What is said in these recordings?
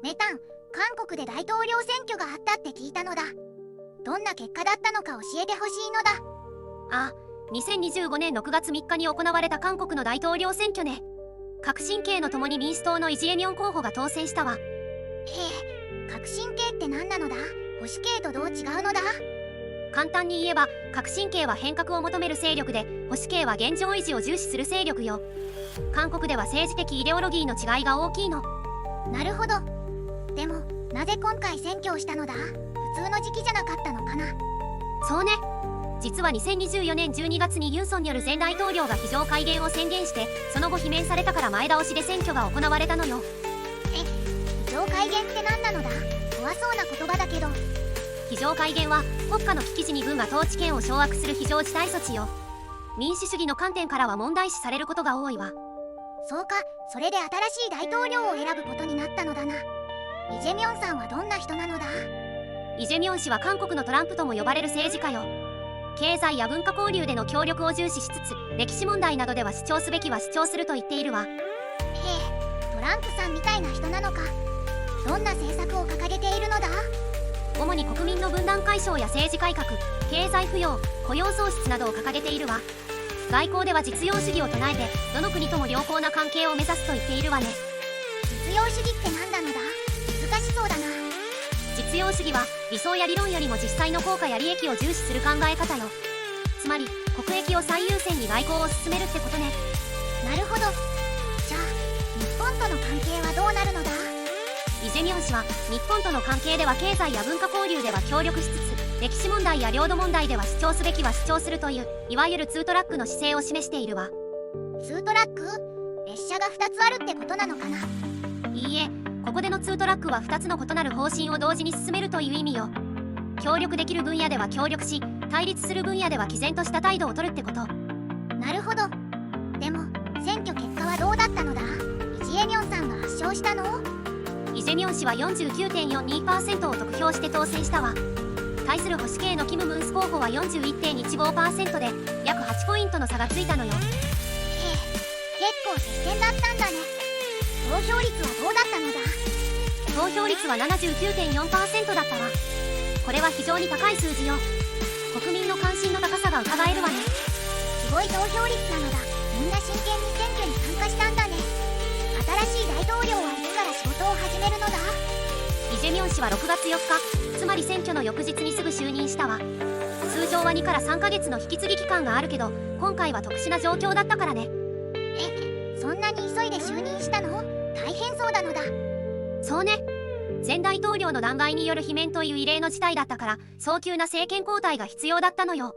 メタン、韓国で大統領選挙があったって聞いたのだ。どんな結果だったのか教えてほしいのだ。あ、2025年6月3日に行われた韓国の大統領選挙ね。革新系の共に民主党のイ・ジェミョン候補が当選したわ。へえ、革新系って何なのだ。保守系とどう違うのだ。簡単に言えば、革新系は変革を求める勢力で、保守系は現状維持を重視する勢力よ。韓国では政治的イデオロギーの違いが大きいの。なるほど。でもなぜ今回選挙をしたのだ。普通の時期じゃなかったのかな。そうね。実は2024年12月にユン・ソンによる前大統領が非常戒厳を宣言して、その後罷免されたから前倒しで選挙が行われたのよ。非常戒厳って何なのだ。怖そうな言葉だけど。非常戒厳は国家の危機時に軍が統治権を掌握する非常事態措置よ。民主主義の観点からは問題視されることが多いわ。そうか、それで新しい大統領を選ぶことになったのだな。イ・ジェミョンさんはどんな人なのだ。イ・ジェミョン氏は韓国のトランプとも呼ばれる政治家よ。経済や文化交流での協力を重視しつつ、歴史問題などでは主張すべきは主張すると言っているわ。へえ、トランプさんみたいな人なのか。どんな政策を掲げているのだ。主に国民の分断解消や政治改革、経済浮揚、雇用創出などを掲げているわ。外交では実用主義を唱えて、どの国とも良好な関係を目指すと言っているわね。実用主義って何なのだ。難しそうだな。実用主義は理想や理論よりも実際の効果や利益を重視する考え方よ。つまり国益を最優先に外交を進めるってことね。なるほど。じゃあ日本との関係はどうなるのだ。イ・ジェミョン氏は日本との関係では経済や文化交流では協力しつつ、歴史問題や領土問題では主張すべきは主張するという、いわゆるツートラックの姿勢を示しているわ。ツートラック、列車が2つあるってことなのかな。いいえ、ここでのツートラックは2つの異なる方針を同時に進めるという意味よ。協力できる分野では協力し、対立する分野では毅然とした態度を取るってこと。なるほど。でも選挙結果はどうだったのだ。イ・ジェミョンさんが圧勝したの。イ・ジェミョン氏は 49.42% を得票して当選したわ。対する保守系のキム・ムンス候補は 41.15% で約8ポイントの差がついたのよ。へえ、結構接戦だったんだね。投票率はどうだったのだ。投票率は 79.4% だったわ。これは非常に高い数字よ。国民の関心の高さがうかがえるわね。すごい投票率なのだ。みんな真剣に選挙に参加したんだね。新しい大統領はいつから仕事を始めるのだ。イ・ジェミョン氏は6月4日、つまり選挙の翌日にすぐ就任したわ。通常は2から3ヶ月の引き継ぎ期間があるけど、今回は特殊な状況だったからね。そんなに急いで就任したの。大変そうなのだ。そうね。前大統領の弾劾による罷免という異例の事態だったから、早急な政権交代が必要だったのよ。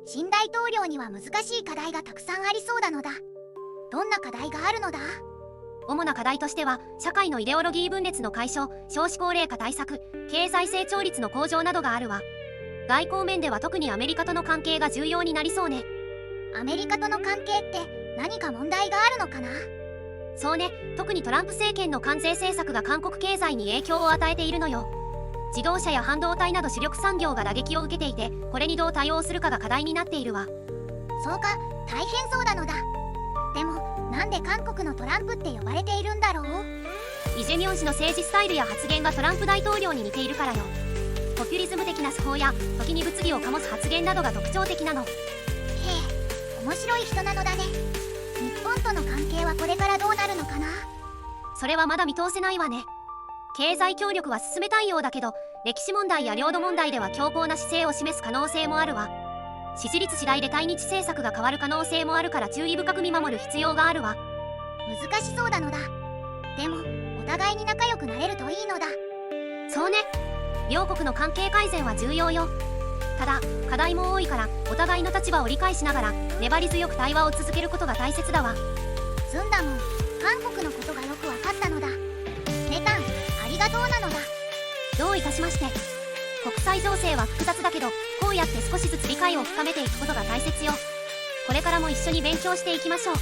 新大統領には難しい課題がたくさんありそうなのだ。どんな課題があるのだ。主な課題としては、社会のイデオロギー分裂の解消、少子高齢化対策、経済成長率の向上などがあるわ。外交面では特にアメリカとの関係が重要になりそうね。アメリカとの関係って何か問題があるのかな。そうね。特にトランプ政権の関税政策が韓国経済に影響を与えているのよ。自動車や半導体など主力産業が打撃を受けていて、これにどう対応するかが課題になっているわ。そうか、大変そうなのだ。でもなんで韓国のトランプって呼ばれているんだろう。イ・ジェミョン氏の政治スタイルや発言がトランプ大統領に似ているからよ。ポピュリズム的な手法や時に物議を醸す発言などが特徴的なの。へえ、面白い人なのだね。日本との関係はこれからどうなるのかな。それはまだ見通せないわね。経済協力は進めたいようだけど、歴史問題や領土問題では強硬な姿勢を示す可能性もあるわ。支持率次第で対日政策が変わる可能性もあるから注意深く見守る必要があるわ。難しそうなのだ。でもお互いに仲良くなれるといいのだ。そうね。両国の関係改善は重要よ。ただ課題も多いから、お互いの立場を理解しながら粘り強く対話を続けることが大切だわ。ずんだもん、韓国のことがよく分かったのだ。メタン、ありがとうなのだ。どういたしまして。国際情勢は複雑だけど、こうやって少しずつ理解を深めていくことが大切よ。これからも一緒に勉強していきましょう。